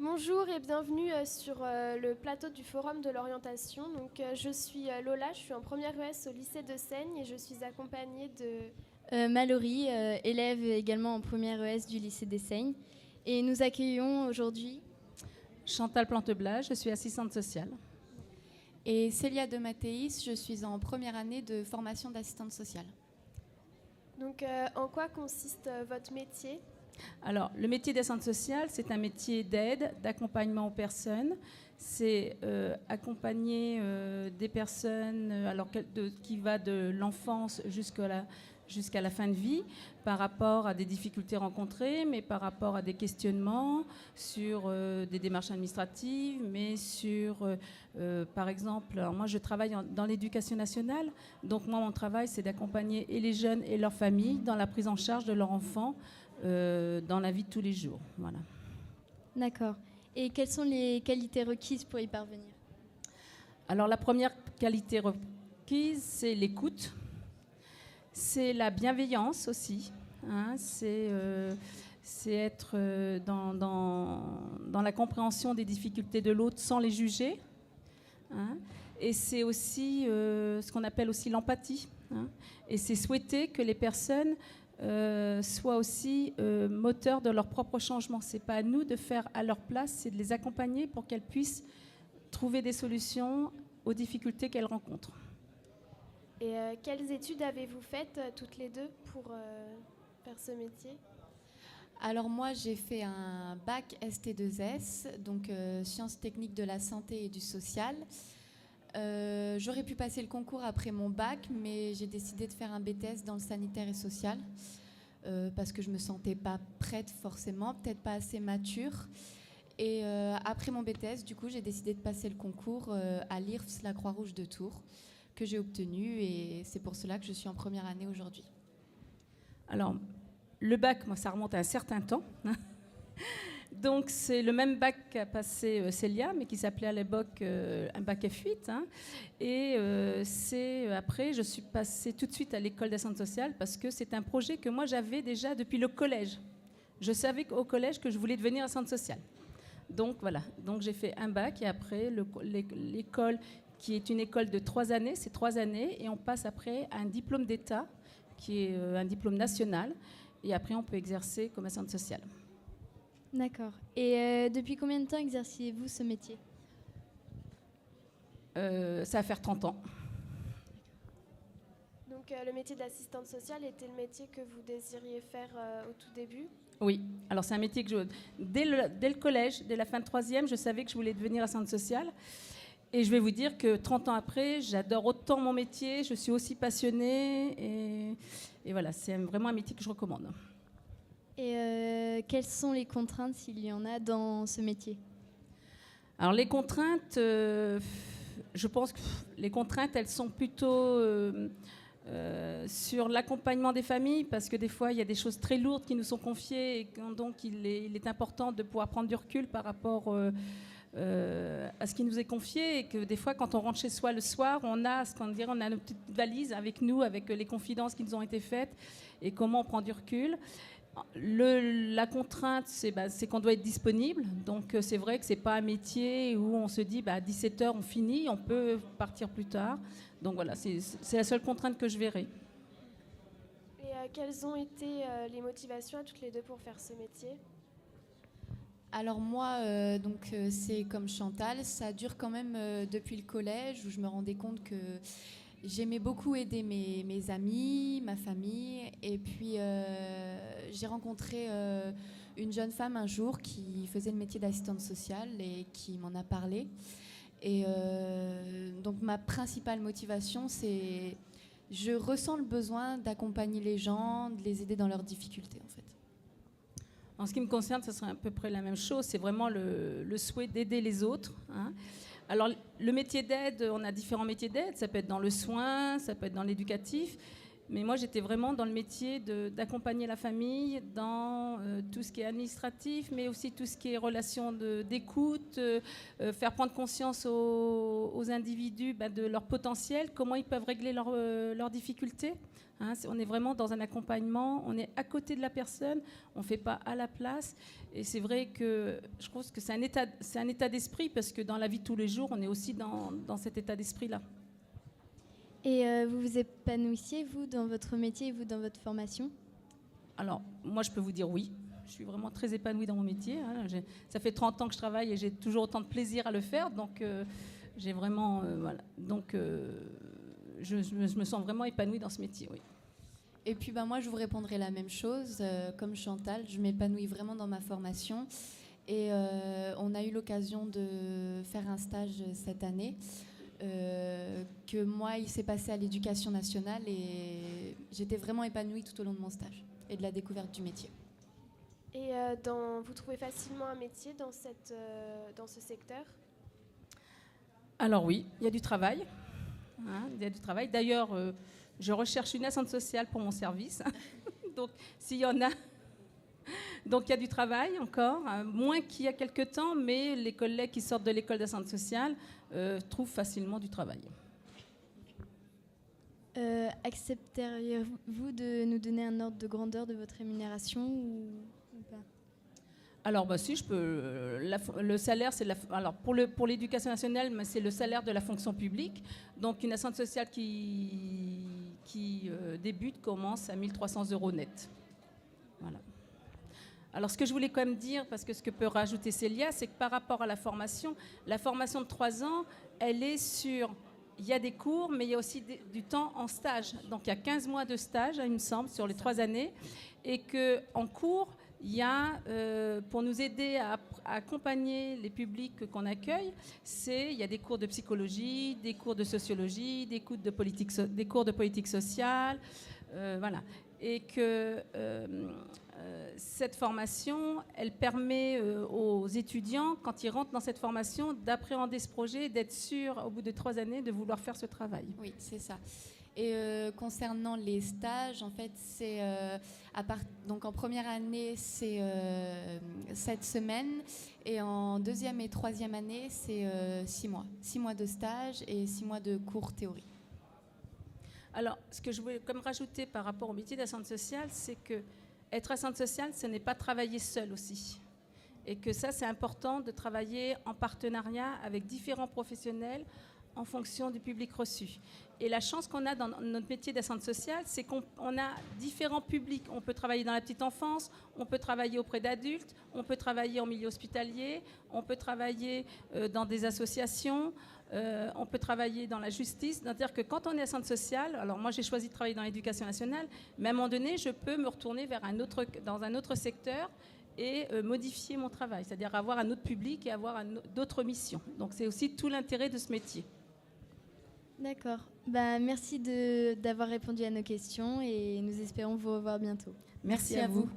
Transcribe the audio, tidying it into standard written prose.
Bonjour et bienvenue sur le plateau du Forum de l'orientation. Donc, je suis Lola, je suis en première ES au lycée de Seigne et je suis accompagnée de Mallory, élève également en première ES du lycée des Seignes. Et nous accueillons aujourd'hui Chantal Planteblas, je suis assistante sociale. Et Célia de Mathéis, je suis en première année de formation d'assistante sociale. Donc, en quoi consiste votre métier ? Alors, le métier d'assistante sociale, c'est un métier d'aide, d'accompagnement aux personnes. C'est accompagner des personnes qui va de l'enfance jusqu'à la fin de vie par rapport à des difficultés rencontrées, mais par rapport à des questionnements sur des démarches administratives, mais sur, par exemple, alors moi je travaille dans l'éducation nationale, donc moi mon travail c'est d'accompagner et les jeunes et leurs familles dans la prise en charge de leurs enfants dans la vie de tous les jours. Voilà. D'accord. Et quelles sont les qualités requises pour y parvenir ? Alors la première qualité requise, c'est l'écoute. C'est la bienveillance aussi. Hein, c'est être dans la compréhension des difficultés de l'autre sans les juger. Hein, et c'est aussi ce qu'on appelle aussi l'empathie. Hein, et c'est souhaiter que les personnes soient aussi moteurs de leur propre changement. Ce n'est pas à nous de faire à leur place, c'est de les accompagner pour qu'elles puissent trouver des solutions aux difficultés qu'elles rencontrent. Et quelles études avez-vous faites toutes les deux pour faire ce métier ? Alors moi j'ai fait un bac ST2S, donc sciences techniques de la santé et du social. J'aurais pu passer le concours après mon bac, mais j'ai décidé de faire un BTS dans le sanitaire et social parce que je me sentais pas prête forcément, peut-être pas assez mature. Et après mon BTS, du coup, j'ai décidé de passer le concours à l'IRFS, la Croix-Rouge de Tours, que j'ai obtenu, et c'est pour cela que je suis en première année aujourd'hui. Alors, le bac, moi, ça remonte à un certain temps. Donc, c'est le même bac qu'a passé Célia, mais qui s'appelait à l'époque un bac F8. Hein. Et après, je suis passée tout de suite à l'école d'assistante sociale parce que c'est un projet que moi, j'avais déjà depuis le collège. Je savais qu'au collège que je voulais devenir assistante sociale. Donc, voilà. Donc, j'ai fait un bac et après, l'école, qui est une école de 3 années, c'est 3 années. Et on passe après à un diplôme d'État, qui est un diplôme national. Et après, on peut exercer comme assistante sociale. D'accord. Et depuis combien de temps exercez-vous ce métier ? Ça va faire 30 ans. Donc, le métier d'assistante sociale était le métier que vous désiriez faire au tout début ? Oui. Alors, c'est un métier que dès le collège, dès la fin de 3e, je savais que je voulais devenir assistante sociale. Et je vais vous dire que 30 ans après, j'adore autant mon métier, je suis aussi passionnée. Et voilà, c'est vraiment un métier que je recommande. Et quelles sont les contraintes, s'il y en a, dans ce métier ? Alors les contraintes, je pense que les contraintes, elles sont plutôt sur l'accompagnement des familles, parce que des fois, il y a des choses très lourdes qui nous sont confiées, et donc il est important de pouvoir prendre du recul par rapport à ce qui nous est confié, et que des fois, quand on rentre chez soi le soir, on a nos petites valises avec nous, avec les confidences qui nous ont été faites, et comment on prend du recul. La contrainte, c'est qu'on doit être disponible. Donc, c'est vrai que ce n'est pas un métier où on se dit à 17h, on finit, on peut partir plus tard. Donc, voilà, c'est la seule contrainte que je verrai. Et quelles ont été les motivations à toutes les deux pour faire ce métier ? Alors moi, c'est comme Chantal, ça dure quand même depuis le collège, où je me rendais compte que j'aimais beaucoup aider mes amis, ma famille, et puis j'ai rencontré une jeune femme un jour qui faisait le métier d'assistante sociale et qui m'en a parlé. Et donc ma principale motivation, c'est je ressens le besoin d'accompagner les gens, de les aider dans leurs difficultés en fait. En ce qui me concerne, ce serait à peu près la même chose. C'est vraiment le souhait d'aider les autres. Hein. Alors, le métier d'aide, on a différents métiers d'aide. Ça peut être dans le soin, ça peut être dans l'éducatif. Mais moi, j'étais vraiment dans le métier d'accompagner la famille dans tout ce qui est administratif, mais aussi tout ce qui est relation d'écoute, faire prendre conscience aux individus de leur potentiel, comment ils peuvent régler leurs difficultés. Hein, on est vraiment dans un accompagnement, on est à côté de la personne, on ne fait pas à la place. Et c'est vrai que je pense que c'est un état d'esprit, parce que dans la vie de tous les jours, on est aussi dans cet état d'esprit-là. Et vous vous épanouissiez, vous, dans votre métier et vous, dans votre formation ? Alors, moi, je peux vous dire oui. Je suis vraiment très épanouie dans mon métier. Hein. Ça fait 30 ans que je travaille et j'ai toujours autant de plaisir à le faire. Donc, j'ai vraiment... voilà. Donc, je me sens vraiment épanouie dans ce métier, oui. Et puis moi, je vous répondrai la même chose. Comme Chantal, je m'épanouis vraiment dans ma formation. Et on a eu l'occasion de faire un stage cette année. Que moi, il s'est passé à l'Éducation nationale et j'étais vraiment épanouie tout au long de mon stage et de la découverte du métier. Et vous trouvez facilement un métier dans ce secteur ? Alors oui, il y a du travail. Hein, il y a du travail. D'ailleurs, je recherche une assistante sociale pour mon service. Donc, s'il y en a... Donc, il y a du travail encore, moins qu'il y a quelques temps, mais les collègues qui sortent de l'école d'assistante sociale trouvent facilement du travail. Accepteriez-vous de nous donner un ordre de grandeur de votre rémunération ou pas ? Alors, si, je peux. Le salaire, c'est alors pour l'éducation nationale, c'est le salaire de la fonction publique. Donc, une assistante sociale qui débute commence à 1 300 € net. Voilà. Alors, ce que je voulais quand même dire, parce que ce que peut rajouter Célia, c'est que par rapport à la formation de 3 ans, elle est sur... Il y a des cours, mais il y a aussi du temps en stage. Donc, il y a 15 mois de stage, il me semble, sur les 3 années. Et qu'en cours, il y a, pour nous aider à accompagner les publics qu'on accueille, il y a des cours de psychologie, des cours de sociologie, des cours de politique sociale, voilà. Et que cette formation, elle permet aux étudiants, quand ils rentrent dans cette formation, d'appréhender ce projet, d'être sûr, au bout de 3 années, de vouloir faire ce travail. Oui, c'est ça. Et concernant les stages, en fait, c'est donc en première année, c'est 7 semaines, et en deuxième et troisième année, c'est 6 mois. 6 mois de stage et 6 mois de cours théorie. Alors, ce que je voulais comme rajouter par rapport au métier d'assistante sociale, c'est que être assistante sociale, ce n'est pas travailler seul aussi. Et que ça, c'est important de travailler en partenariat avec différents professionnels en fonction du public reçu. Et la chance qu'on a dans notre métier d'assistante sociale, c'est qu'on a différents publics. On peut travailler dans la petite enfance, on peut travailler auprès d'adultes, on peut travailler en milieu hospitalier, on peut travailler dans des associations, on peut travailler dans la justice. C'est-à-dire que quand on est assistante sociale, alors moi j'ai choisi de travailler dans l'éducation nationale, mais à un moment donné, je peux me retourner dans un autre secteur et modifier mon travail, c'est-à-dire avoir un autre public et avoir d'autres missions. Donc c'est aussi tout l'intérêt de ce métier. D'accord. Merci d'avoir répondu à nos questions et nous espérons vous revoir bientôt. Merci à vous.